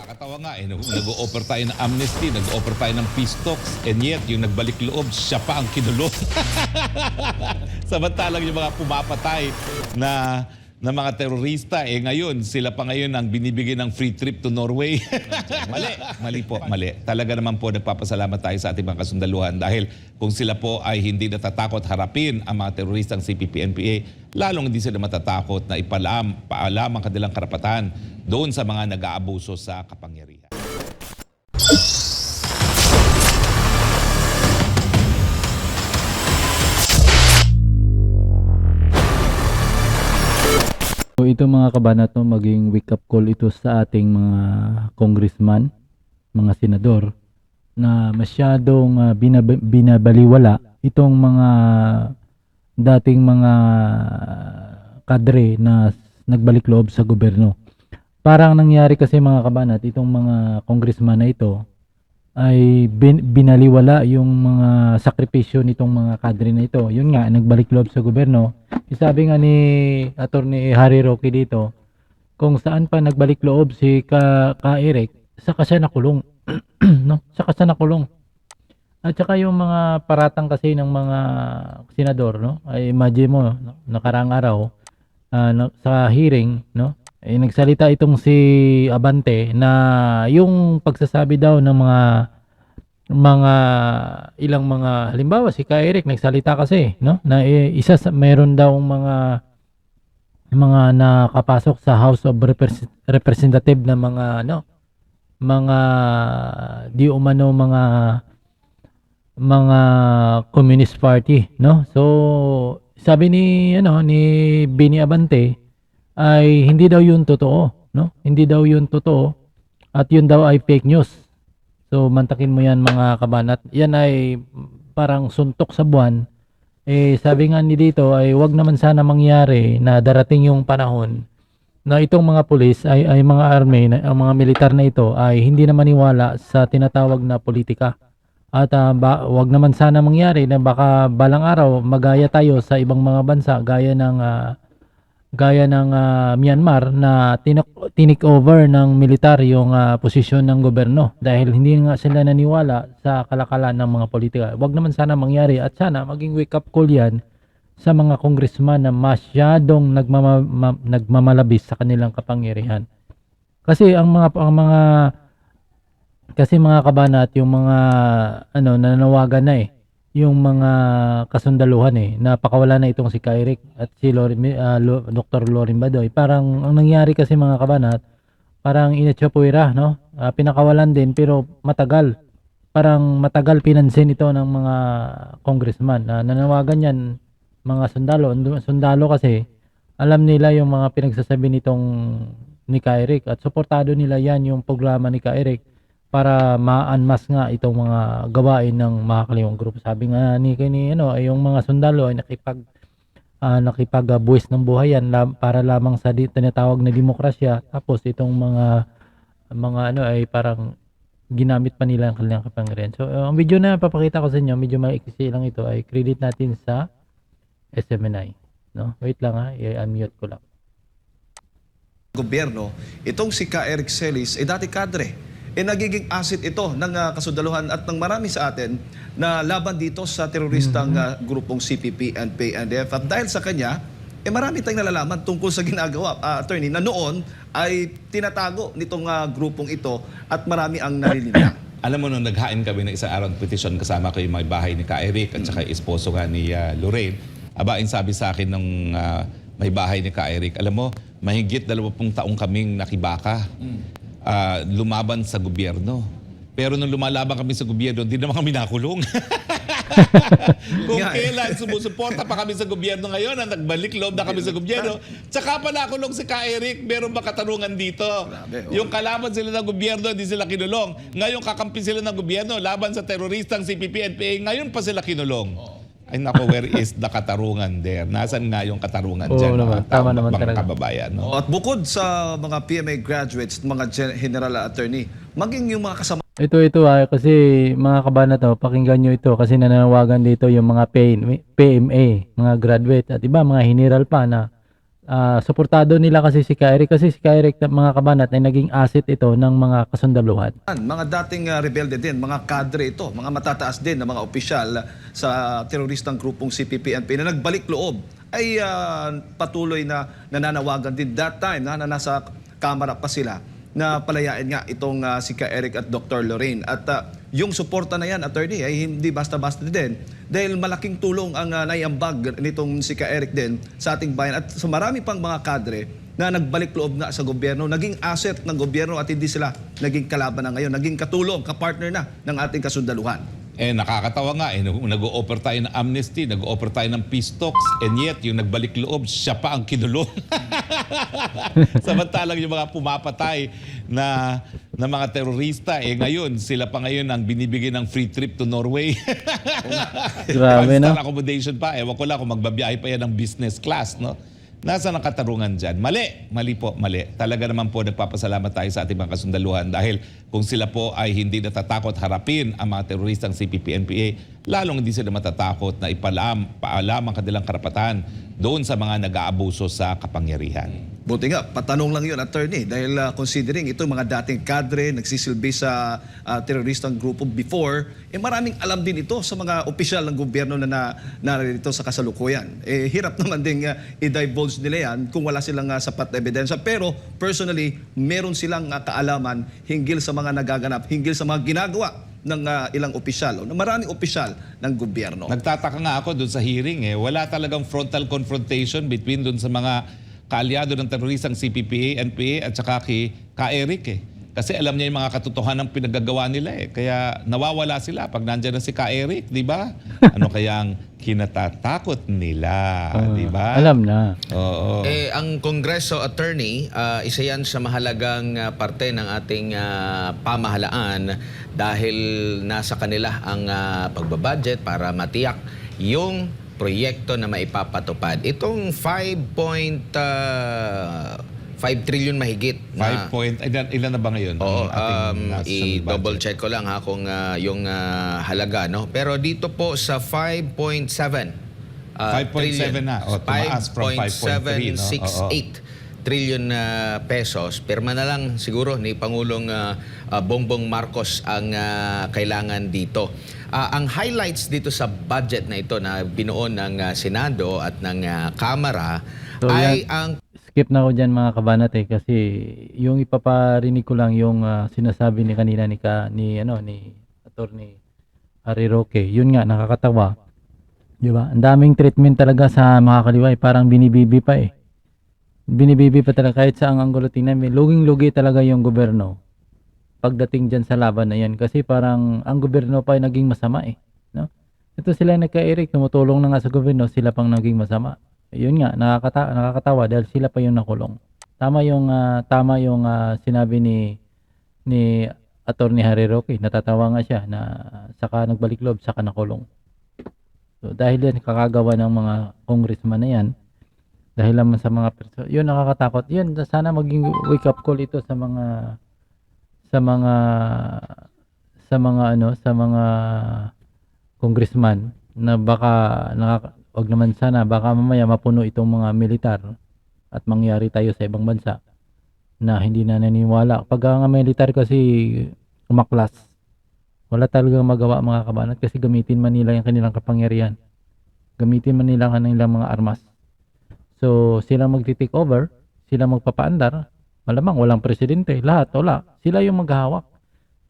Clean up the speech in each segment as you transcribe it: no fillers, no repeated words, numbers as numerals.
Nakakatawa nga eh, nag-o-offer tayo ng amnesty, nag-o-offer tayo ng peace talks, and yet yung nagbalik loob, siya pa ang kinulong. Samantalang yung mga pumapatay na mga terorista, eh ngayon, sila pa ngayon ang binibigyan ng free trip to Norway. Mali po, mali. Talaga naman po nagpapasalamat tayo sa ating mga kasundaluhan dahil kung sila po ay hindi natatakot harapin ang mga teroristang CPP-NPA, lalong hindi sila matatakot na paalam ang kanilang karapatan doon sa mga nag-aabuso sa kapangyarihan. So ito mga kabanat, no, maging wake up call ito sa ating mga congressman, mga senador na masyadong binabaliwala itong mga dating mga kadre na nagbalik loob sa gobyerno. Parang nangyari kasi mga kabanat, itong mga congressman na ito ay binaliwala yung mga sakripisyo nitong mga kadre na ito. Yun nga, nagbalik loob sa gobyerno. Sabi nga ni Attorney Harry Roque dito, kung saan pa nagbalik loob si Eric, saka siya nakulong. No? Saka siya nakulong. At saka yung mga paratang kasi ng mga senador, no? Ay imagine mo, no? Nakaraang araw, sa hearing, no? Ay nagsalita itong si Abante na yung pagsasabi daw ng mga ilang mga, halimbawa si Eric nagsalita kasi, no, na meron daw mga nakapasok sa House of Representative na mga di umano mga Communist Party, no. So sabi ni Bini Abante ay hindi daw yun totoo, no? Hindi daw yun totoo at yun daw ay fake news. So mantakin mo yan mga kabanat. Yan ay parang suntok sa buwan. Eh sabi nga ni dito ay wag naman sana mangyari na darating yung panahon na itong mga pulis ay mga army, ang mga militar na ito ay hindi na maniwala sa tinatawag na politika. At wag naman sana mangyari na baka balang araw magaya tayo sa ibang mga bansa gaya ng Myanmar na tinik over ng militar yung posisyon ng gobyerno dahil hindi nga sila naniwala sa kalakalan ng mga politika. Wag naman sana mangyari at sana maging wake up call yan sa mga congressman na masyadong nagmamalabis sa kanilang kapangyarihan. Kasi mga kabanat, yung mga nananawagan na yung mga kasundaluhan napakawala na itong si Eric at si Dr. Lorin Badoy. Parang ang nangyari kasi mga kabanat, parang inatsapuira, no? Pinakawalan din pero matagal. Parang matagal pinansin ito ng mga congressman. Nanawagan yan mga sundalo kasi alam nila yung mga pinagsasabi nitong ni Eric at suportado nila yan yung programa ni Eric para ma-unmask nga itong mga gawain ng mga kaliwang grupo. Sabi nga ni ay yung mga sundalo ay nakipagbuwis ng buhay yan para lamang sa tinatawag na demokrasya. Tapos itong mga ay parang ginamit pa nila ang kanilang kapangyarihan. So ang video na papakita ko sa inyo, medyo maiksi lang ito, ay credit natin sa SMNI, no? Wait lang i-unmute ko lang. Gobyerno, itong si Eric Celis ay dati kadre. Nagiging asset ito ng kasundaluhan at ng marami sa atin na laban dito sa teroristang grupong CPP and PNDF. At dahil sa kanya, marami tayong nalalaman tungkol sa ginagawa, attorney, na noon ay tinatago nitong grupong ito at marami ang nalilinaw. Alam mo, nung naghain kami ng isang araw ng petisyon, kasama ko yung may bahay ni Eric at saka esposo nga ni Lorraine, abain sabi sa akin ng may bahay ni Eric, alam mo, mahigit 20 taong kaming nakibaka. Lumaban sa gobyerno. Pero nung lumalaban kami sa gobyerno, hindi naman kami nakulong. Kung kailan sumusuporta pa kami sa gobyerno ngayon, na nagbalik loob na kami sa gobyerno, tsaka pa nakulong si Eric, meron ba katanungan dito? Yung kalaban sila ng gobyerno, hindi sila kinulong. Ngayon kakampi sila ng gobyerno, laban sa teroristang CPP-NPA, ngayon pa sila kinulong. Ay nako, where is the katarungan there? Nasaan nga yung katarungan dyan? Tama naman mga talaga. kababayan. No? At bukod sa mga PMA graduates, mga general attorney, maging yung mga kasama Ito kasi mga kabanat, pakinggan nyo ito kasi nananawagan dito yung mga PMA, mga graduate at iba mga general pa na Suportado nila kasi si Ka-Eric kasi si Ka-Eric mga kabanat ay naging asset ito ng mga kasundaluhan. Mga dating rebelde din, mga kadre ito, mga matataas din na mga opisyal sa teroristang grupong CPP-NP na nagbalik loob ay patuloy na nananawagan din that time na nasa kamera pa sila na palayain nga itong si Ka-Eric at Dr. Lorraine. At yung suporta na yan, attorney, ay hindi basta-basta din dahil malaking tulong ang naiambag nitong si Ka-Eric din sa ating bayan at sa marami pang mga kadre na nagbalik loob nga sa gobyerno, naging asset ng gobyerno at hindi sila naging kalaban na ngayon, naging katulong, kapartner na ng ating kasundaluhan. Nakakatawa nga, nag-o-offer tayo ng amnesty, nag-o-offer tayo ng peace talks, and yet, yung nagbalik loob, siya pa ang kinulong. Samantalang yung mga pumapatay na mga terorista, ngayon, sila pa ngayon ang binibigyan ng free trip to Norway. Grabe, no? Five-star accommodation pa. Ewan ko lang kung magbabiyahe pa yan ng business class, no? Nasa ang katarungan dyan? Mali po, mali. Talaga naman po nagpapasalamat tayo sa ating mga kasundaluhan dahil kung sila po ay hindi natatakot harapin ang mga teroristang CPP-NPA, lalong hindi sila matatakot na paalam ang kanilang karapatan doon sa mga nag-aabuso sa kapangyarihan. Buti nga, patanong lang yun, attorney, dahil considering ito mga dating kadre, nagsisilbi sa teroristang grupo before, maraming alam din ito sa mga opisyal ng gobyerno na narito sa kasalukuyan. Hirap naman din i-divulge nila yan kung wala silang sapat na ebidensya. Pero personally, meron silang kaalaman hinggil sa mga nagaganap, hinggil sa mga ginagawa ng ilang opisyal, o maraming opisyal ng gobyerno. Nagtataka nga ako doon sa hearing, wala talagang frontal confrontation between doon sa mga kaalyado ng teroristang CPP, NPA at saka kay Ka-Eric Kasi alam niya yung mga katotohanan ng pinagagawa nila Kaya nawawala sila pag nandiyan na si Ka-Eric, di ba? Ano kayang kinatatakot nila, di ba? Alam na. Oo. Ang Kongreso attorney, isa yan sa mahalagang parte ng ating pamahalaan dahil nasa kanila ang pagbabudget para matiyak yung proyekto na maipapatupad. Itong 5.5 trillion mahigit. 5 point, ilan na ba ngayon? Oo, ang ating i-double check ko lang kung yung halaga, no? Pero dito po sa 5.7 5.7 na. Tumaas from 5.3, no? 5.768 trillion pesos. Pirma na lang siguro ni Pangulong Bongbong Marcos ang kailangan dito. Ang highlights dito sa budget na ito na binuo ng Senado at ng Kamara So, ay ang Skip na ako dyan mga kabanat kasi yung ipaparinig ko lang yung sinasabi ni kanina ni Attorney Harry Roque. Yun nga, nakakatawa. Di ba? Ang daming treatment talaga sa mga kaliwa parang binibibi pa Binibibi pa talaga kahit sa ang anggulo tingnan. Luging-lugi talaga yung gobyerno pagdating dyan sa laban na yan kasi parang ang gobyerno pa ay naging masama no? Ito sila nagka-Eric, tumutulong na nga sa gobyerno, sila pang naging masama. Yun nga, nakakatawa dahil sila pa yung nakulong. Tama yung sinabi ni Attorney Harry Roque, natatawa nga siya na saka nagbalik loob, saka nakulong. So dahil yan kakagawa ng mga congressman na yan, dahil naman sa mga yun nakakatakot. Yun, sana maging wake up call ito sa mga congressman na baka wag naman sana baka mamaya mapuno itong mga militar at mangyari tayo sa ibang bansa na hindi na naniniwala. Pag ang militar kasi umaklas, wala talagang magawa mga kabanat kasi gamitin man nila yung kanilang kapangyarihan. Gamitin man nila ang kanilang mga armas. So sila magti-take over, sila magpapaandar. Malamang walang presidente, lahat wala. Sila yung maghahawak.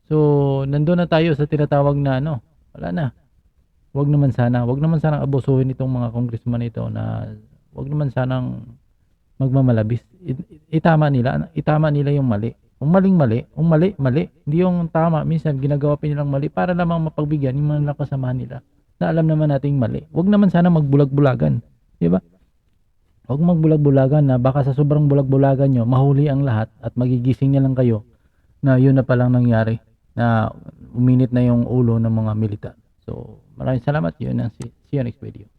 So nandoon na tayo sa tinatawag na wala na. Wag naman sanang abusuhin itong mga congressman ito na wag naman sanang magmamalabis. Itama nila yung mali. Kung mali. Hindi yung tama. Minsan ginagawa pa nilang mali para lamang mapagbigyan yung mga kasamahan nila na alam naman nating mali. Wag naman sana magbulag-bulagan. Di ba? Huwag magbulag-bulagan na baka sa sobrang bulag-bulagan nyo, mahuli ang lahat at magigising na lang kayo na yun na palang nangyari na uminit na yung ulo ng mga militar. So, maraming salamat. Yun ang see you next video.